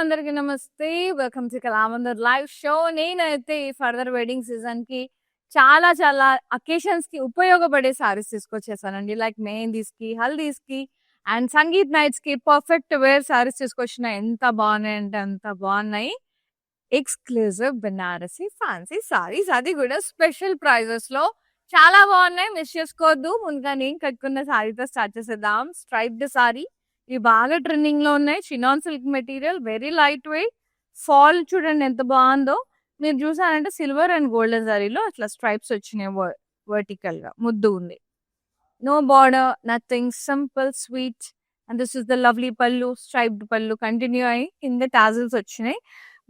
అందరికి నమస్తే. Welcome to Kalamandir live show. నేనైతే ఈ ఫర్దర్ వెడ్డింగ్ సీజన్ కి చాలా చాలా అకేషన్స్ కి ఉపయోగపడే సారీస్ తీసుకొచ్చేసానండి. లైక్ మెహందీస్ కి, హల్దీస్ కి అండ్ సంగీత్ నైట్స్ కి పర్ఫెక్ట్ వేర్ సారీస్ తీసుకొచ్చిన. ఎంత బాగున్నాయి అంటే అంత బాగున్నాయి. ఎక్స్క్లూజివ్ బెనారసి ఫ్యాన్సీ సారీస్, అది కూడా స్పెషల్ ప్రైజెస్ లో చాలా బాగున్నాయి. మిస్ చేసుకోవద్దు. ముందుగా నేను కట్టుకున్న సారీతో స్టార్ట్ చేసేద్దాం. స్ట్రైప్డ్ సారీ, ఇవి బాగా ట్రెండింగ్ లో ఉన్నాయి. Chinon silk material, very light weight. Fall చూడండి ఎంత బాగుందో. మీరు చూసారంటే సిల్వర్ అండ్ గోల్డెన్ సారీలో అట్లా స్ట్రైప్స్ వచ్చినాయి. వర్టికల్ గా ముద్దు ఉంది. No border, nothing, simple sweet. And this is the lovely pallu. Striped పళ్ళు కంటిన్యూ అయ్యి కింద టాజిల్స్ వచ్చినాయి.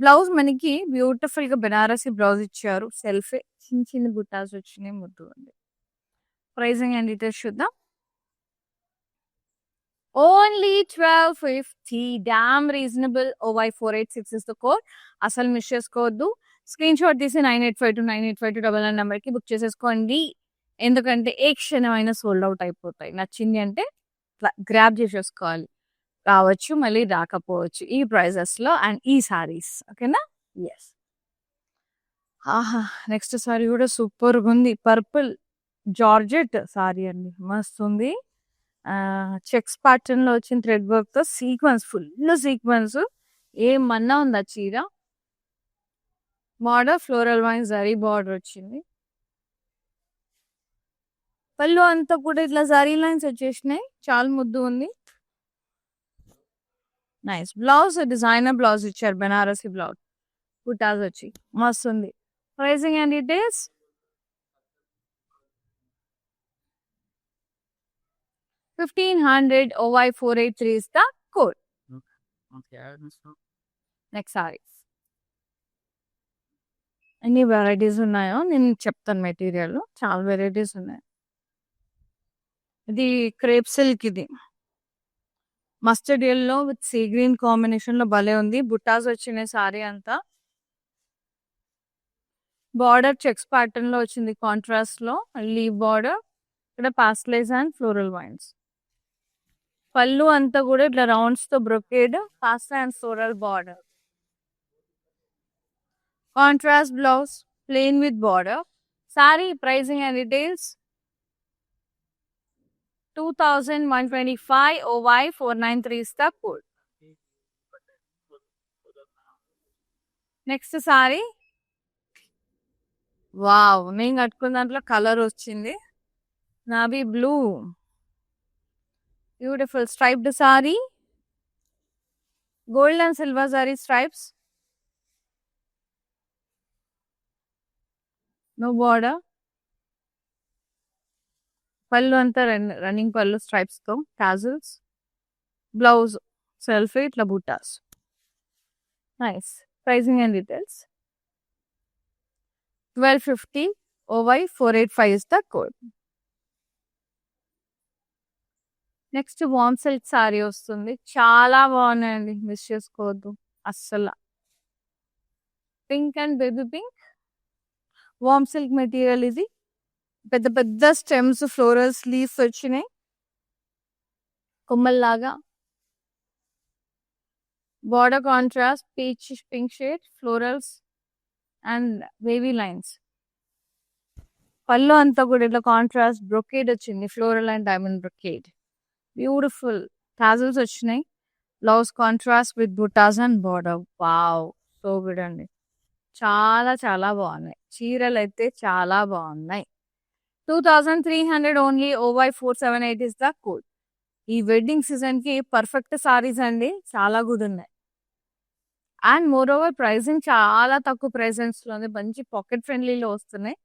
బ్లౌజ్ మనకి బ్యూటిఫుల్ గా బెనారసి బ్లౌజ్ ఇచ్చారు. సెల్ఫ్ చిన్న చిన్న బుట్టాస్ వచ్చినాయి. ముద్దు ఉంది. ప్రైజింగ్ అండ్ డీటెయిల్స్ చూద్దాం. Only 1250. Damn reasonable. OY486 is the code. అసలు మిస్ చేసుకోవద్దు. స్క్రీన్ షాట్ తీసి 9852985299 నెంబర్ కి బుక్ చేసేసుకోండి. ఎందుకంటే ఏ క్షణమైనా సోల్డ్ అవుట్ అయిపోతాయి. నచ్చింది అంటే గ్రాబ్ చేసేసుకోవాలి. రావచ్చు, మళ్ళీ రాకపోవచ్చు ఈ ప్రైజెస్ లో అండ్ ఈ సారీస్. ఓకేనా? ఎస్. ఆహా, నెక్స్ట్ సారీ కూడా సూపర్ ఉంది. పర్పుల్ జార్జెట్ సారీ అండి, మస్తు ఉంది. చెక్స్ ప్యాటర్న్ లో వచ్చిన థ్రెడ్ వర్క్ తో సీక్వెన్స్, ఫుల్ సీక్వెన్స్. ఏమన్నా ఉందా చీర. Border floral wine zari border వచ్చింది. పళ్ళు అంతా కూడా ఇట్లా జరీ లైన్స్ వచ్చేసినాయి. చాలా ముద్దు ఉంది. నైస్. బ్లౌజ్ డిజైనర్ బ్లౌజ్ ఇచ్చారు, బెనారసి బ్లౌజ్. బుటాస్ వచ్చి మస్తు ఉంది. Pricing and details. 1500. OY483 is the code. Next saris ఎన్ని వెరైటీస్ ఉన్నాయో నేను చెప్తాను. మెటీరియల్ చాలా వెరైటీస్ ఉన్నాయి. ఇది క్రేప్ సిల్క్. ఇది mustard yellow with sea green combination లో భలే ఉంది. బుట్టాస్ వచ్చినాయి సారీ అంతా. బార్డర్ చెక్స్ ప్యాటర్న్ లో వచ్చింది, కాంట్రాస్ట్ లో లీవ్ బార్డర్. ఇక్కడ పాస్టలైజ్ అండ్ ఫ్లోరల్ వైన్స్. పళ్ళు అంతా కూడా ఇట్లా రౌండ్స్ తో brocade, pastel and floral border. Contrast blouse, plain with border. Saree pricing and details. 2125. OY493 is the code. Next saree. Wow, నేను కట్టుకున్న దాంట్లో కలర్ వచ్చింది navy blue. Beautiful striped saree, gold and silver saree stripes. No border. పళ్ళు అంతా running పళ్ళు stripes తో tassels. Blouse self ఇట్లా buttas. Nice. Pricing and details. 1250. OY485 is the code. Next warm silk saree వస్తుంది. చాలా బాగున్నాయండి, మిస్ చేసుకోవద్దు అస్సలు. Pink and baby pink warm silk material. ఇది పెద్ద పెద్ద స్టెమ్స్, ఫ్లోరల్స్, లీవ్స్ వచ్చినాయి కొమ్మల్లాగా. Border contrast peach pink shade, florals and wavy lines. పళ్ళు అంతా కూడా ఇట్లా కాంట్రాస్ట్ బ్రొకేడ్ వచ్చింది, floral and diamond brocade. Beautiful tassels వచ్చినాయి. Blouse contrast with buttas and border. Wow, so good అండి. చాలా చాలా బాగున్నాయి చీరలు అయితే, చాలా బాగున్నాయి. 2300 only. OY478 is the code. ఈ వెడ్డింగ్ సీజన్ కి పర్ఫెక్ట్ సారీస్ అండి, చాలా గుడ్ ఉన్నాయి. అండ్ మోర్ ఓవర్ ప్రైసింగ్ చాలా తక్కువ ప్రైసెస్ లో ఉంది. మంచి పాకెట్ ఫ్రెండ్లీలో వస్తున్నాయి.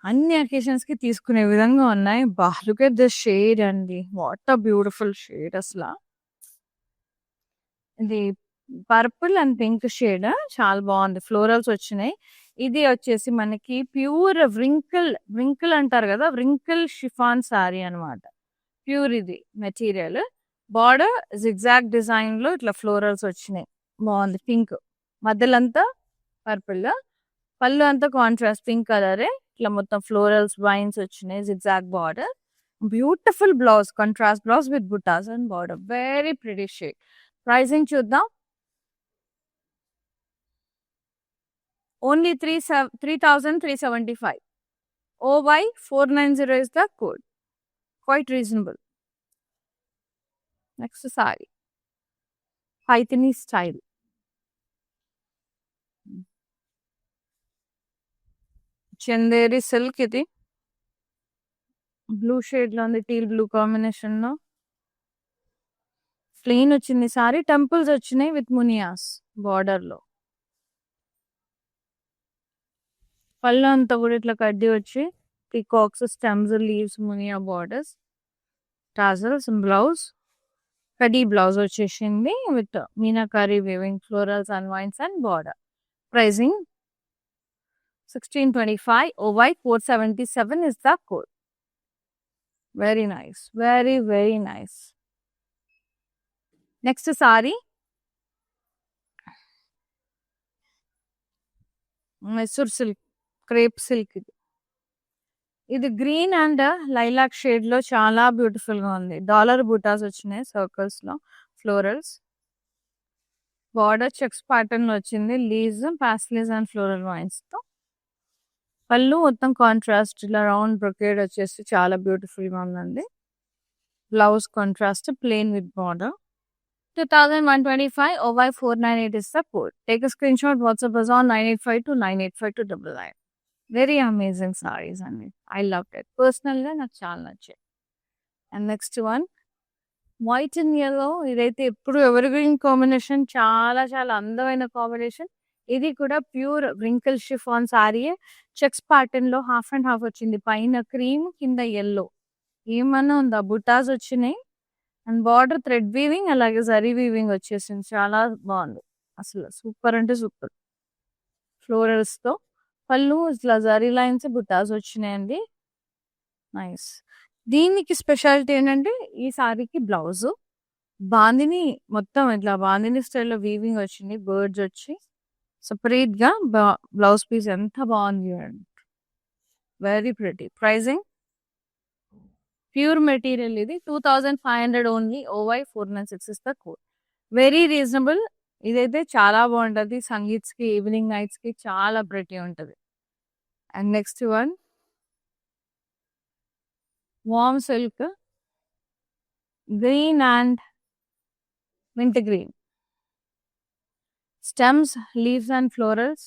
అన్ని అకేషన్స్ కి తీసుకునే విధంగా ఉన్నాయి. లుక్ ఎట్ దిస్ షేడ్ అండి, వాట్ అ బ్యూటిఫుల్ షేడ్ అసలు. ఇది పర్పుల్ అండ్ పింక్ షేడ్, చాలా బాగుంది. ఫ్లోరల్స్ వచ్చినాయి. ఇది వచ్చేసి మనకి ప్యూర్ వ్రింకిల్ అంటారు కదా, వ్రింకిల్ షిఫాన్ సారీ అనమాట. ప్యూర్ ఇది మెటీరియల్. బార్డర్ జిగ్జాగ్ డిజైన్ లో ఇట్లా ఫ్లోరల్స్ వచ్చినాయి. బాగుంది. పింక్ మధ్యలో అంతా పర్పుల్. పళ్ళు అంతా కాంట్రాస్ట్ పింక్ కలరే. ఇట్లా మొత్తం ఫ్లోరల్స్ వైన్స్ వచ్చినాయి, zigzag border. Beautiful blouse, contrast blouse with buttas and border. Very pretty shade. Pricing చూద్దాం. Only 3,375. OY490 is the code. Quite reasonable. Next saree. Paithani style. Chanderi silk ఇది. Blue shade లో ఉంది, teal blue combination లో. Plain వచ్చింది saree, temples వచ్చినాయి with munias border లో. పళ్ళు అంతా కూడా ఇట్లా కడ్డీ వచ్చి peacocks, stems, leaves, munia borders, tassels, blouse కడీ బ్లౌజ్ వచ్చేసింది with meenakari weaving florals and vines and border. Pricing 1625. OY477 is the code. Very nice, very very nice. Next saree, Mysore silk, crepe silk. ఇది గ్రీన్ అండ్ లైలాక్ షేడ్ లో చాలా beautiful గా ఉంది. Dollar buttas వచ్చినాయి circles లో, florals. Border checks pattern లో వచ్చింది, leaves, pastels and floral wines తో. పళ్ళు మొత్తం కాంట్రాస్ట్ ఇలా రౌండ్ బ్రొకేడ్ వచ్చేసి చాలా బ్యూటిఫుల్ గా ఉందండి. Blouse contrast plain with border. 2125. OY498 is the code. Take a screenshot, WhatsApp us on 985298529. Very amazing sarees అండి. I loved it. పర్సనల్గా నాకు చాలా నచ్చాయి. And next one white and yellow. ఇదైతే ఎప్పుడు ఎవర్ గ్రీన్ కాంబినేషన్, చాలా చాలా అందమైన కాంబినేషన్. ఇది కూడా pure wrinkle chiffon saree. Checks pattern లో హాఫ్ అండ్ హాఫ్ వచ్చింది, పైన క్రీమ్ కింద yellow. ఏమన్నా ఉందా, బుటాస్ వచ్చినాయి అండ్ బార్డర్ థ్రెడ్ వీవింగ్, అలాగే జరీ వీవింగ్ వచ్చేసింది. చాలా బాగుంది అసలు, సూపర్ అంటే సూపర్. ఫ్లోరల్స్ తో పళ్ళు ఇట్లా జరీ లైన్స్, బుటాస్ వచ్చినాయండి. నైస్. దీనికి స్పెషాలిటీ ఏంటంటే ఈ సారీకి బ్లౌజ్ బాందిని, మొత్తం ఇట్లా బాందిని స్టైల్లో వీవింగ్ వచ్చింది, బర్డ్స్ వచ్చి సపరేట్ గా బ్లౌజ్ పీస్ ఎంత బాగుంది చూడండి. Very pretty. Pricing pure material ఇది 2500 only. OY496 is the code. Very reasonable. ఇదైతే చాలా బాగుంటది, సంగీత్స్ కి, ఈవినింగ్ నైట్స్ కి చాలా ప్రిటీ ఉంటది. And next one warm silk, green and mint green. Stems, leaves and florals.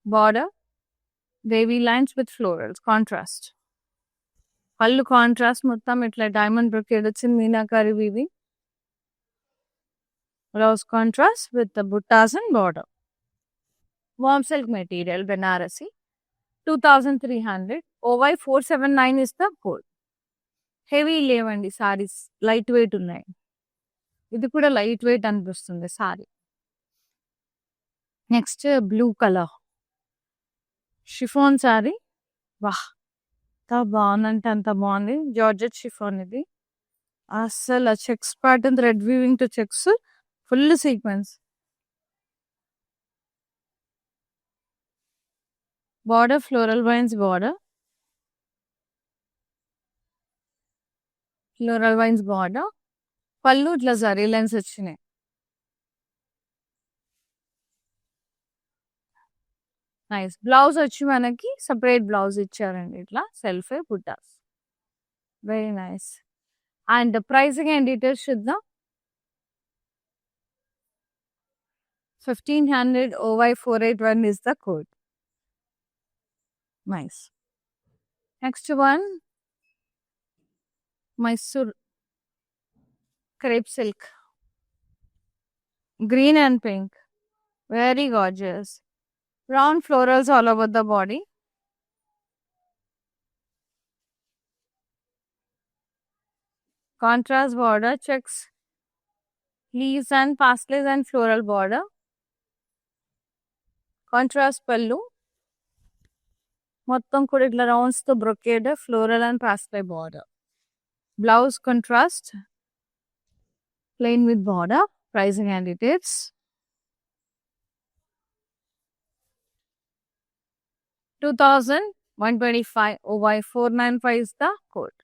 Border, wavy lines with florals. Contrast. పళ్ళు contrast మొత్తం ఇట్లా డైమండ్ బ్రొకేడ్ వచ్చింది, meenakari weaving. Blouse contrast with the buttas and border. Warm silk material, Banarasi. 2300. OY479 is the code. Heavy లేవండి sarees, light weight ఉన్నాయి. ఇది కూడా light weight అనిపిస్తుంది saree. Next blue colour chiffon saree. వాహ్, ఎంత బాగుందంటే అంత బాగుంది. జార్జెట్ షిఫాన్ ఇది. అసలు checks pattern, thread weaving to checks, full sequins. Border floral vines border, floral vines border. పళ్ళు ఇట్లా జరీ లైన్స్ వచ్చినాయి. నైస్. బ్లౌజ్ వచ్చి మనకి సపరేట్ బ్లౌజ్ ఇచ్చారండి, ఇట్లా self buttas. Very nice. And pricing and details చూద్దాం. 1500. OY481 is the code. Nice. Next one, Mysore crepe silk, green and pink, very gorgeous. Round florals all over the body. Contrast border, checks, leaves and pastels and floral border. Contrast pallu, మొత్తం కూడా ఇట్లా rounds తో brocade, floral and pastel border. Blouse contrast plain with border. Pricing and details 2125. OY495 is the code.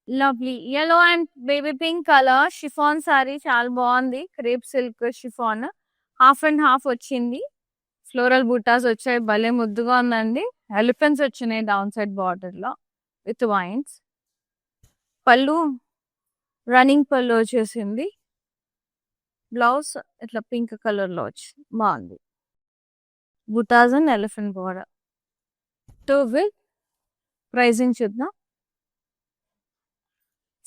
Lovely yellow and baby pink colour chiffon saree చాలా బాగుంది. Crepe silk chiffon half and half వచ్చింది. Floral bootas వచ్చాయి. భలే ముద్దుగా ఉందండి. Elephants వచ్చినాయి down side border లో with vines. పళ్ళు రన్నింగ్ పళ్ళు వచ్చేసింది. బ్లౌజ్ ఇట్లా పింక్ కలర్ లో వచ్చింది. బాగుంది. Bootas and elephant border. To with pricing చూద్దాం.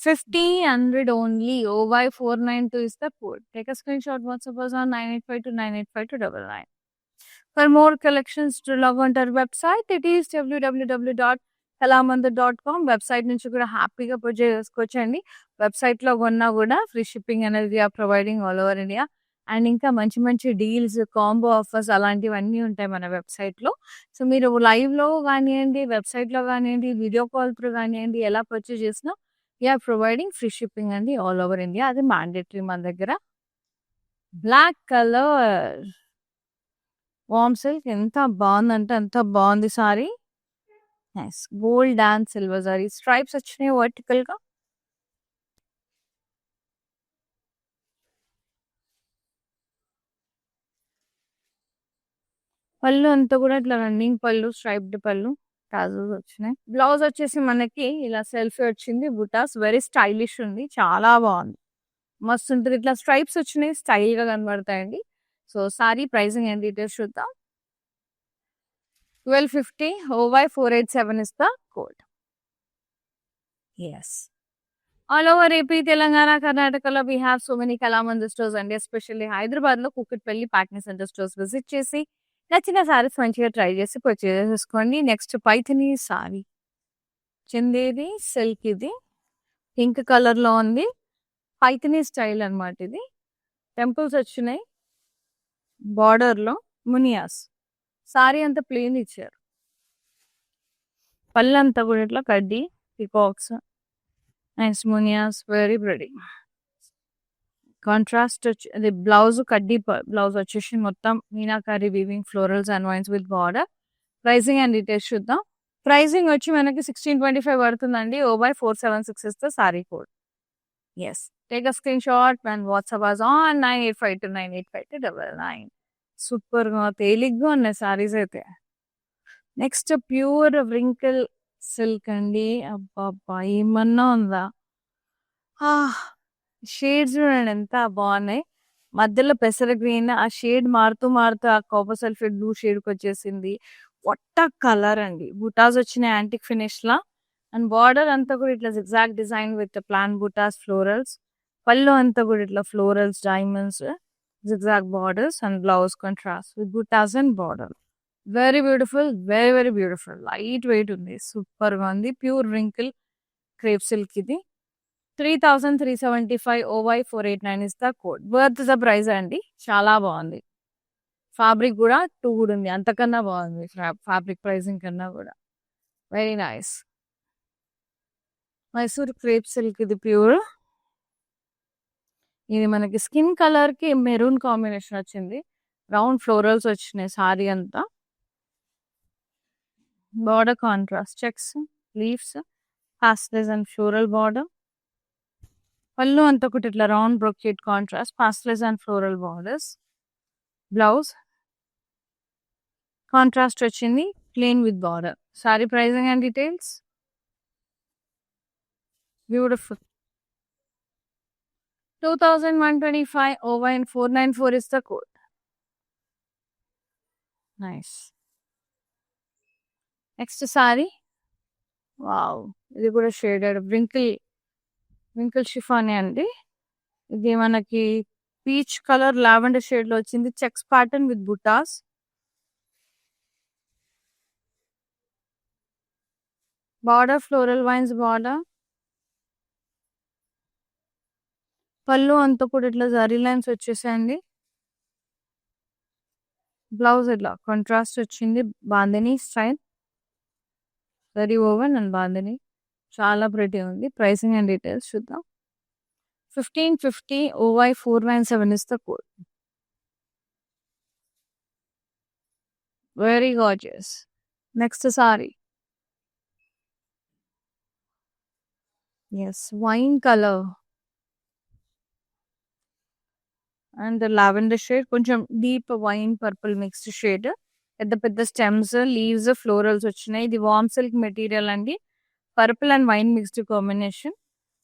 50 only. OY 492 is the code. Take a screenshot. WhatsApp us on 9852985299. For more collections, to log on to our website. It is www.kalamandir.com. Website నుంచి కూడా హ్యాపీగా purchase చేసుకోవచ్చండి. Website లో కొన్నా కూడా free shipping అనేది are providing all over India. And ఇంకా మంచి మంచి డీల్స్, కాంబో ఆఫర్స్ అలాంటివన్నీ ఉంటాయి మన వెబ్సైట్ లో. సో మీరు లైవ్ లో కానివ్వండి, వెబ్సైట్ లో కానివ్వండి, వీడియో కాల్ త్రూ కానివ్వండి, ఎలా పర్చేజ్ చేసినా వీఆర్ ప్రొవైడింగ్ ఫ్రీ షిప్పింగ్ అండి ఆల్ ఓవర్ ఇండియా. అది మ్యాండేటరీ మన దగ్గర. బ్లాక్ కలర్ వామ్ సిల్క్ ఎంత బాగుందంటే అంత బాగుంది sorry. Nice gold and silver saree stripes వచ్చినాయి వర్టికల్ గా. పళ్ళు అంతా కూడా ఇట్లా రన్నింగ్ పళ్ళు, స్ట్రైప్డ్ పళ్ళు, టాజల్స్ వచ్చినాయి. బ్లౌజ్ వచ్చేసి మనకి ఇలా సెల్ఫీ వచ్చింది. బుటాస్ వెరీ స్టైలిష్ ఉంది. చాలా బాగుంది. మస్తు ఉంటుంది. ఇట్లా స్ట్రైప్స్ వచ్చినాయి. స్టైల్ గా కనబడతాయండి. So saree pricing and details చూద్దాం. 1250 OY 487 is the code. Yes. All over AP, Telangana, Karnataka, we have so many Kalamandir stores and especially Hyderabad lo Kukatpalli Patna Center stores visit chesi నచ్చిన సారీస్ మంచిగా try చేసి purchase చేసుకోండి. Next Paithani sorry, Chanderi silk, ఇది pink colour లో ఉంది. Paithani style అన్నమాట. ఇది temples వచ్చినాయి బార్డర్ లో. మునియాస్ సారీ అంతా ప్లెయిన్ ఇచ్చారు. పళ్ళంతా కూడా ఇట్లా కడ్డీ peacocks, nice munias, very pretty. Contrast అది బ్లౌజ్ కడ్డీ బ్లౌజ్ వచ్చేసి మొత్తం meenakari weaving florals and vines with border. Pricing and details చూద్దాం. ప్రైసింగ్ వచ్చి మనకి 1625 పడుతుందండి. OY 476 is the sari code. Yes, take a screenshot and WhatsApp us on 9852985299. Super గా తేలిగ్గా ఉన్నాయి సారీస్ అయితే. నెక్స్ట్ ప్యూర్ వ్రింకిల్ సిల్క్ అండి. అబ్బా ఏమన్నా ఉందా. షేడ్స్ చూడండి ఎంత బాగున్నాయి. మధ్యలో పెసర గ్రీన్, ఆ షేడ్ మారుతూ మారుతూ ఆ కాపర్ సల్ఫేట్ బ్లూ షేడ్ కి వచ్చేసింది. పొట్ట కలర్ అండి. బుటాస్ వచ్చిన యాంటిక్ ఫినిష్ లా. అండ్ బార్డర్ అంతా కూడా ఇట్లా zigzag design with plain buttas florals. పళ్ళు అంతా కూడా ఇట్లా florals, diamonds, zigzag borders and blouse contrast with buttas and border. Very beautiful, very very beautiful. Light weight ఉంది. సూపర్ గా ఉంది. ప్యూర్ రింకిల్ క్రేప్ సిల్క్ ఇది. 3375 OY 489 is the code. Worth the price అండి. చాలా బాగుంది. ఫ్యాబ్రిక్ కూడా 2 కూడా ఉంది. అంతకన్నా బాగుంది ఫ్యాబ్రిక్ ప్రైసింగ్ కన్నా కూడా. Very nice. Mysore crepe silk ఇది ప్యూర్. ఇది మనకి స్కిన్ కలర్ కి మెరూన్ కాంబినేషన్ వచ్చింది. రౌండ్ ఫ్లోరల్స్ వచ్చినాయి సారీ అంతా. Border contrast checks, leaves, pastels and floral border. పళ్ళు అంతా ఒకటి ఇట్లా round brocade contrast, pastels and floral borders. Blouse contrast వచ్చింది, plain with border. Saree pricing and details. Beautiful. 2125 OY 494 is the code. Nice. Next saree. Wow, ఇది కూడా shaded వింకిల్ షిఫానే అండి. ఇది మనకి పీచ్ కలర్ లావెండర్ షేడ్ లో వచ్చింది. Checks pattern with buttas. Border floral vines border. పళ్ళు అంతా కూడా ఇట్లా జరీ లైన్స్ వచ్చేసాయండి. బ్లౌజ్ ఇట్లా కాంట్రాస్ట్ వచ్చింది. Bandhani style, zari woven and bandhani. చాలా ప్రిటీ ఉంది. ప్రైసింగ్ అండ్ డీటెయిల్స్ చూద్దాం. 1550 OY 497 is the code. Very gorgeous. Next saree. Yes, wine color and the lavender shade, కొంచెం deep wine purple mixed shade. పెద్ద పెద్ద స్టెమ్స్, లీవ్స్, ఫ్లోరల్స్ వచ్చినాయి. ఇది warm silk material అండి. Purple and wine mixed combination.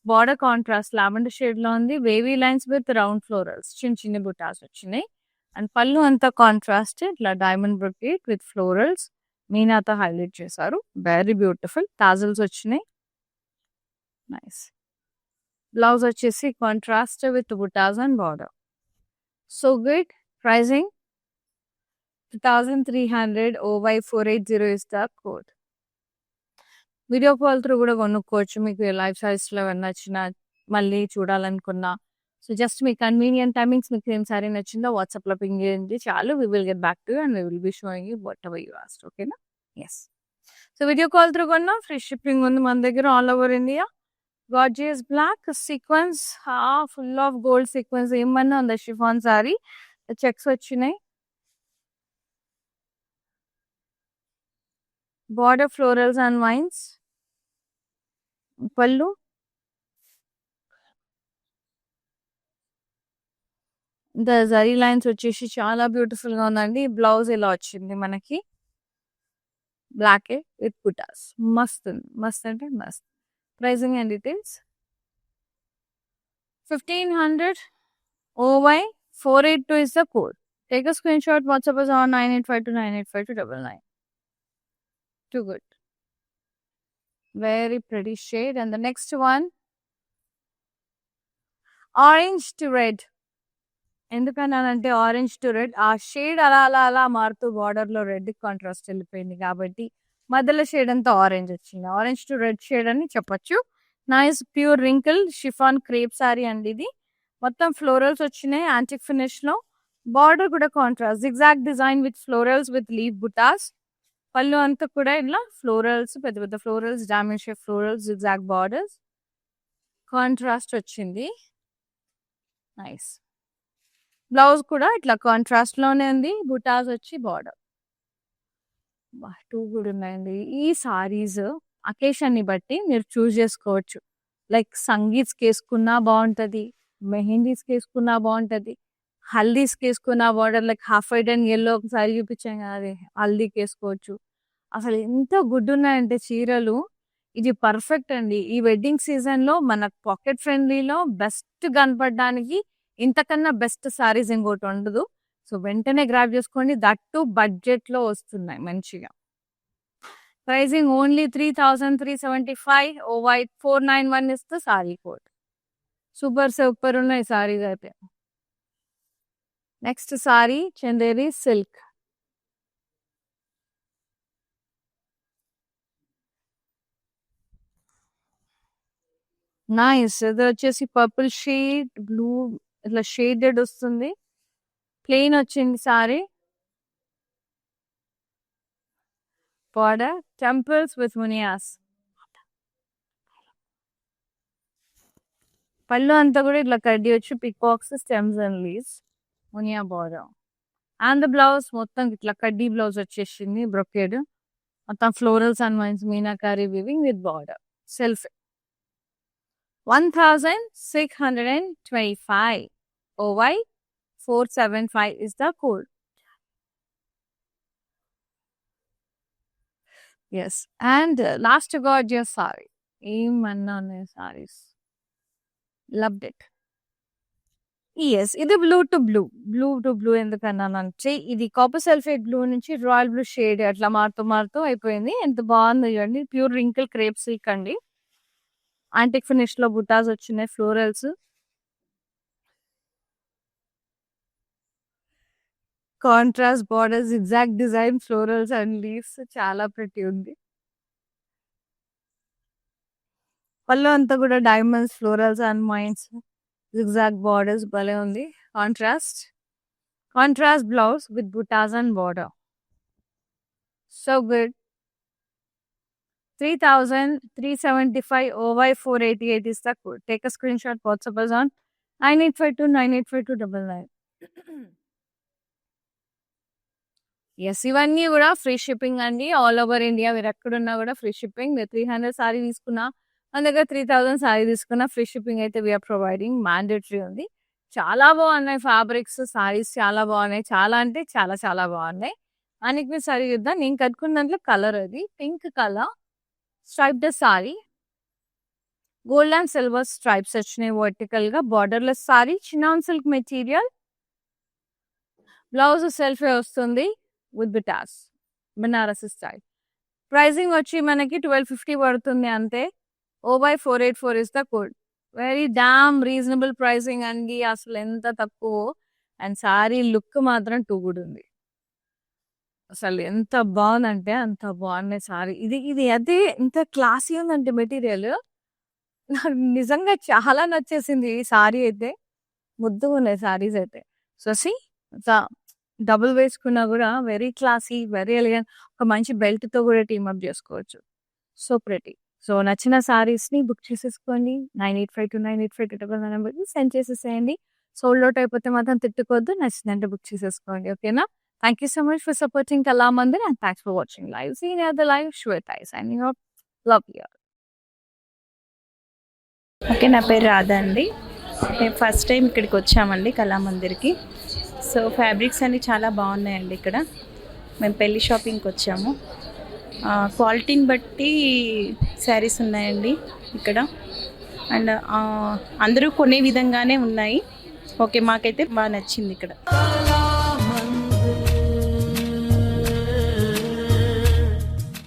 Border contrast lavender shade లో ఉంది. Wavy lines with round florals, చిన్న చిన్న బుటాస్ వచ్చినాయి. అండ్ పళ్ళు అంతా కాంట్రాస్ట్, ఇట్లా డైమండ్ బ్రొకేట్ విత్ ఫ్లోరల్స్ మీనాతో హైలైట్ చేశారు. Very beautiful. టాజల్స్ వచ్చినాయి. నైస్. బ్లౌజ్ వచ్చేసి contrast with buttas and border. So good. Pricing 2300. OY480 is the code. Video call through కూడా కొనుక్కోవచ్చు. మీకు లైఫ్ సైజ్లో నచ్చిన మళ్ళీ చూడాలనుకున్నా. సో జస్ట్ మీ కన్వీనియంట్ టైమింగ్స్ మీకు ఏం సారీ నచ్చిందో వాట్సాప్లో పింగ్ చేయండి చాలు. We will get back to you and we will be showing you what you asked. ఓకేనా? Yes. So video call through కొన్నా ఫ్రీ షిప్పింగ్ ఉంది మన దగ్గర all over India. Gorgeous black sequins, full of gold sequins ఏమన్నా ఉంది. Chiffon saree checks వచ్చినాయి. Border florals and wines. పళ్ళు the zari lines వచ్చేసి చాలా బ్యూటిఫుల్ గా ఉందండి. బ్లౌజ్ ఇలా వచ్చింది మనకి, బ్లాక్ విత్ బుటాస్. మస్త్ ఉంది, మస్త్ అంటే మస్త్. Pricing and details 1500. OY482 is the code. Take a screenshot. WhatsApp is on 9852985299. Too good. Very pretty shade. And the next one, orange to red. ఎందుకన్నానంటే ఆరెంజ్ టు రెడ్, ఆ షేడ్ అలా అలా అలా మారుతూ బార్డర్ లో రెడ్ కాంట్రాస్ట్ వెళ్ళిపోయింది కాబట్టి మధ్యలో షేడ్ అంతా ఆరెంజ్ వచ్చింది. ఆరెంజ్ టు రెడ్ షేడ్ అని చెప్పొచ్చు. Nice pure wrinkle chiffon crepe saree అండి ఇది. మొత్తం ఫ్లోరల్స్ వచ్చినాయి యాంటిక్ ఫినిష్ లో. బార్డర్ కూడా contrast zigzag design with florals with leaf butas. పళ్ళు అంతా కూడా ఇలా ఫ్లోరల్స్, పెద్ద పెద్ద florals, diamond shape florals, zigzag borders, contrast వచ్చింది. నైస్. బ్లౌజ్ కూడా ఇట్లా కాంట్రాస్ట్ లోనే ఉంది. బుటాస్ వచ్చి బార్డర్. టూ కూడా ఉన్నాయండి. ఈ సారీస్ అకేషన్ ని బట్టి మీరు చూస్ చేసుకోవచ్చు. లైక్ సంగీత్స్కి వేసుకున్నా బాగుంటది, మెహందీస్కి వేసుకున్నా బాగుంటది, హల్దీస్కి వేసుకున్నా border like half white and yellow ఒకసారి చూపించాం కదా, అది హల్దీకి వేసుకోవచ్చు. అసలు ఎంత గుడ్ ఉన్నాయంటే చీరలు. ఇది పర్ఫెక్ట్ అండి. ఈ వెడ్డింగ్ సీజన్ లో మన పాకెట్ ఫ్రెండ్లీలో బెస్ట్ కనపడడానికి ఇంతకన్నా బెస్ట్ సారీస్ ఇంకోటి ఉండదు. సో వెంటనే గ్రాప్ చేసుకోండి. దట్ టు బడ్జెట్ లో వస్తున్నాయి మంచిగా. Pricing only 3375. OY491 is the sari code. Super ఉన్నాయి సారీస్ అయితే. Next sari Chanderi silk. Nice. ఇది వచ్చేసి పర్పుల్ షేడ్, బ్లూ ఇట్లా షేడెడ్ వస్తుంది. ప్లెయిన్ వచ్చింది sari. Border temples with munias. పళ్ళు అంతా కూడా ఇట్లా కడ్డీ వచ్చి peacocks, stems and leaves, munia border. And the blouse మొత్తం ఇట్లా కడ్డీ బ్లౌజ్ వచ్చేసింది, బ్రొకేడ్. మొత్తం florals and vines, meenakari weaving with border. Self 1625. OY475 is the code. Yes. And last gorgeous saree. ఏమన్నా ఉన్నాయి సారీస్. Loved it. ఎస్. ఇది బ్లూ టు బ్లూ ఎందుకన్నానంటే ఇది కాపర్ సల్ఫేట్ బ్లూ నుంచి రాయల్ బ్లూ షేడ్ అట్లా మారుతూ అయిపోయింది. ఎంత బాగుంది చూడండి. ప్యూర్ రింకిల్ క్రేప్ సిల్క్ అండి. యాంటిక్ ఫినిష్ లో బుటాస్ వచ్చినాయి, florals, contrast borders, exact design, florals and leaves. చాలా ప్రిటీ ఉంది. పళ్ళు అంతా కూడా diamonds, florals and vines, exact borders. భలే ఉంది. Contrast blouse with buttas and border. So good. 3375. OY488 is the code. Take a screenshot. WhatsApp us on 9852985299. Yes. ఇవన్నీ కూడా free shipping అండి. ఆల్ ఓవర్ ఇండియా మీరు ఎక్కడున్నా కూడా ఫ్రీ షిప్పింగ్. మీరు 300 sorry తీసుకున్నా మన దగ్గర 3000 సారీ తీసుకున్న ఫ్రీ షిప్పింగ్ అయితే వీఆర్ ప్రొవైడింగ్ మ్యాండేటరీ ఉంది. చాలా బాగున్నాయి ఫ్యాబ్రిక్స్, సారీస్ చాలా బాగున్నాయి. చాలా అంటే చాలా చాలా బాగున్నాయి. మనకి సారీ చూద్దాం. నేను కట్టుకున్న దాంట్లో కలర్ అది pink colour striped saree, gold and silver stripes వచ్చినాయి వర్టికల్ గా. Borderless saree, chinon silk material, blouse సెల్ఫే వస్తుంది with butas, Banarasi style. Pricing వచ్చి మనకి 1250 పడుతుంది అంతే. O/484 is the code. Very damn reasonable pricing అండి, అసలు ఎంత తక్కువ. అండ్ సారీ లుక్ మాత్రం టూ గుడ్ ఉంది. అసలు ఎంత బాగుందంటే అంత బాగున్నాయి సారీ. ఇది అదే ఎంత క్లాసీ ఉందంటే మెటీరియల్ నాకు నిజంగా చాలా నచ్చేసింది ఈ సారీ అయితే. ముద్దుగా ఉన్నాయి సారీస్ అయితే. సో డబుల్ వేసుకున్నా కూడా వెరీ క్లాసీ, వెరీ ఎలిగెంట్. ఒక మంచి బెల్ట్ తో కూడా టీమప్ చేసుకోవచ్చు. So pretty. సో నచ్చిన సారీస్ ని బుక్ చేసేసుకోండి. 98529852 నెంబర్కి సెండ్ చేసేసేయండి. సోల్డ్ అవుట్ అయిపోతే మాత్రం తిట్టుకోవద్దు, నచ్చిందంటే బుక్ చేసేసుకోండి. ఓకేనా? Thank you so much for supporting Kalamandir and thanks for watching live. See you at the live. Shweta signing off. Love you. Okay, నా పేరు రాధా అండి. మేము ఫస్ట్ టైం ఇక్కడికి వచ్చామండి కళామందిర్కి. సో ఫ్యాబ్రిక్స్ అన్నీ చాలా బాగున్నాయండి ఇక్కడ. మేము పెళ్ళి షాపింగ్కి వచ్చాము. క్వాలిటీని బట్టి శారీస్ ఉన్నాయండి ఇక్కడ. అండ్ అందరూ కొనే విధంగానే ఉన్నాయి. ఓకే, మాకైతే బాగా నచ్చింది ఇక్కడ.